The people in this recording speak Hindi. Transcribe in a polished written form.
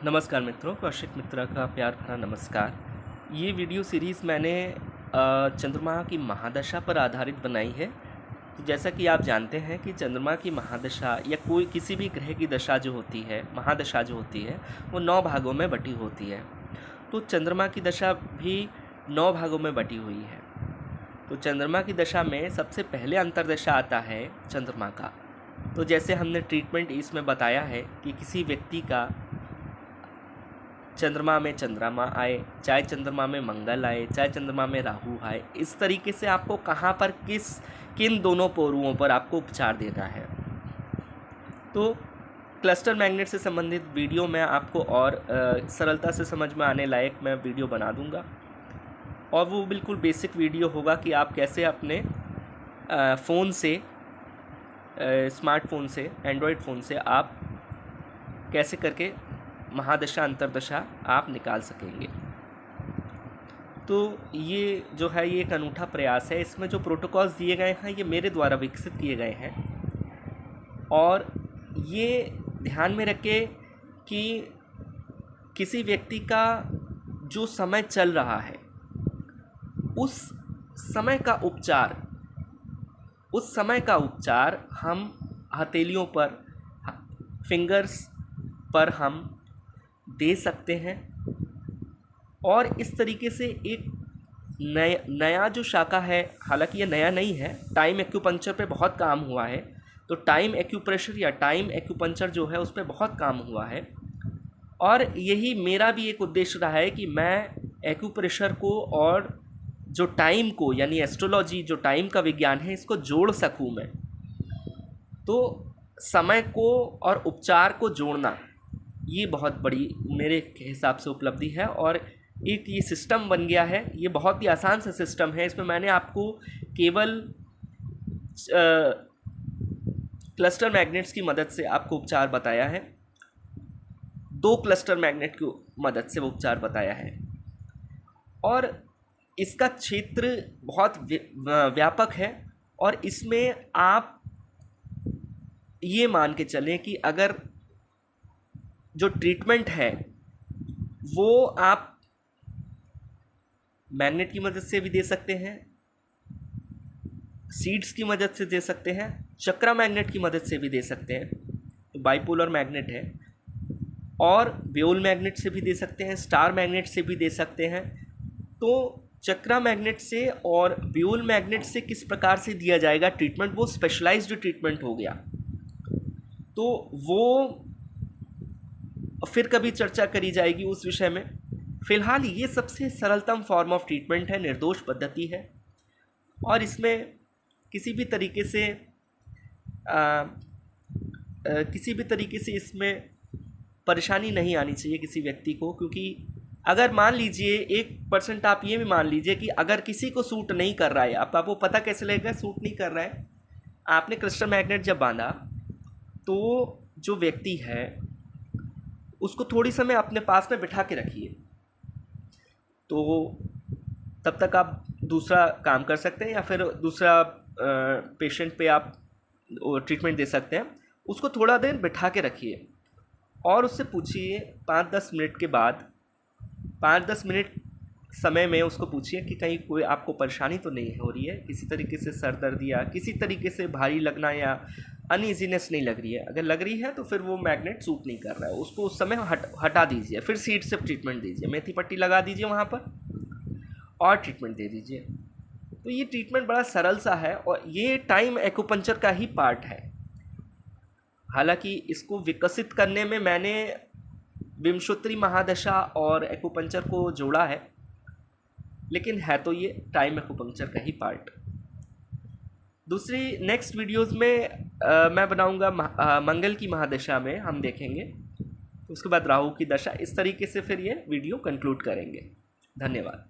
नमस्कार मित्रों, कौशिक मित्रा का प्यार भरा नमस्कार। ये वीडियो सीरीज़ मैंने चंद्रमा की महादशा पर आधारित बनाई है। तो जैसा कि आप जानते हैं कि चंद्रमा की महादशा या कोई किसी भी ग्रह की दशा जो होती है, महादशा जो होती है, वो 9 भागों में बटी होती है। तो चंद्रमा की दशा भी 9 भागों में बटी हुई है। तो चंद्रमा की दशा में सबसे पहले अंतर्दशा आता है चंद्रमा का। तो जैसे हमने ट्रीटमेंट इसमें बताया है कि किसी व्यक्ति का चंद्रमा में चंद्रमा आए, चाहे चंद्रमा में मंगल आए, चाहे चंद्रमा में राहु आए, इस तरीके से आपको कहाँ पर किन दोनों पहलुओं पर आपको उपचार देना है। तो क्लस्टर मैग्नेट से संबंधित वीडियो मैं आपको और सरलता से समझ में आने लायक मैं वीडियो बना दूंगा, और वो बिल्कुल बेसिक वीडियो होगा कि आप कैसे अपने फ़ोन से, स्मार्टफोन से, एंड्रॉयड फ़ोन से आप कैसे करके महादशा अंतर्दशा आप निकाल सकेंगे। तो ये जो है ये एक अनूठा प्रयास है। इसमें जो प्रोटोकॉल्स दिए गए हैं ये मेरे द्वारा विकसित किए गए हैं, और ये ध्यान में रखें कि किसी व्यक्ति का जो समय चल रहा है उस समय का उपचार हम हथेलियों पर, फिंगर्स पर हम दे सकते हैं। और इस तरीके से एक नया जो शाखा है, हालांकि ये नया नहीं है, टाइम एक्यूपंक्चर पे बहुत काम हुआ है। तो टाइम एक्यूप्रेशर या टाइम एक्यूपंक्चर जो है उस पर बहुत काम हुआ है, और यही मेरा भी एक उद्देश्य रहा है कि मैं एक्यूप्रेशर को और जो टाइम को, यानी एस्ट्रोलॉजी जो टाइम का विज्ञान है, इसको जोड़ सकूं मैं। तो समय को और उपचार को जोड़ना ये बहुत बड़ी मेरे हिसाब से उपलब्धि है, और एक ये सिस्टम बन गया है। ये बहुत ही आसान सा सिस्टम है। इसमें मैंने आपको केवल क्लस्टर मैग्नेट्स की मदद से आपको उपचार बताया है। 2 क्लस्टर मैग्नेट की मदद से वो उपचार बताया है, और इसका क्षेत्र बहुत व्यापक है। और इसमें आप ये मान के चलें कि अगर जो ट्रीटमेंट है वो आप मैग्नेट की मदद से भी दे सकते हैं, सीड्स की मदद से दे सकते हैं, चक्रा मैग्नेट की मदद से भी दे सकते हैं, तो बाइपोलर मैग्नेट है, और ब्यूल मैग्नेट से भी दे सकते हैं, स्टार मैग्नेट से भी दे सकते हैं। तो चक्रा मैग्नेट से और ब्यूल मैग्नेट से किस प्रकार से दिया जाएगा ट्रीटमेंट, वो स्पेशलाइज्ड ट्रीटमेंट हो गया। तो वो फिर कभी चर्चा करी जाएगी उस विषय में। फ़िलहाल ये सबसे सरलतम फॉर्म ऑफ ट्रीटमेंट है, निर्दोष पद्धति है, और इसमें किसी भी तरीके से इसमें परेशानी नहीं आनी चाहिए किसी व्यक्ति को। क्योंकि अगर मान लीजिए 1% आप ये भी मान लीजिए कि अगर किसी को सूट नहीं कर रहा है, आपको पता कैसे लगेगा सूट नहीं कर रहा है? आपने क्लस्टर मैग्नेट जब बांधा तो जो व्यक्ति है उसको थोड़ी समय अपने पास में बिठा के रखिए, तो तब तक आप दूसरा काम कर सकते हैं, या फिर दूसरा पेशेंट पे आप ट्रीटमेंट दे सकते हैं। उसको थोड़ा देर बिठा के रखिए और उससे पूछिए 5-10 मिनट के बाद, 5-10 मिनट समय में उसको पूछिए कि कहीं कोई आपको परेशानी तो नहीं हो रही है, किसी तरीके से सर दर्द या किसी तरीके से भारी लगना या अनईजीनेस नहीं लग रही है। अगर लग रही है तो फिर वो मैग्नेट सूट नहीं कर रहा है, उसको उस समय हटा दीजिए। फिर सीड से ट्रीटमेंट दीजिए, मेथी पट्टी लगा दीजिए वहाँ पर और ट्रीटमेंट दे दीजिए। तो ये ट्रीटमेंट बड़ा सरल सा है, और ये टाइम एक्यूपंक्चर का ही पार्ट है। हालांकि इसको विकसित करने में मैंने विंशोत्तरी महादशा और एक्यूपंक्चर को जोड़ा है, लेकिन है तो ये टाइम एक्यूपंक्चर का ही पार्ट। दूसरी नेक्स्ट वीडियोस में मैं बनाऊंगा मंगल की महादशा में हम देखेंगे, उसके बाद राहु की दशा। इस तरीके से फिर ये वीडियो कंक्लूड करेंगे। धन्यवाद।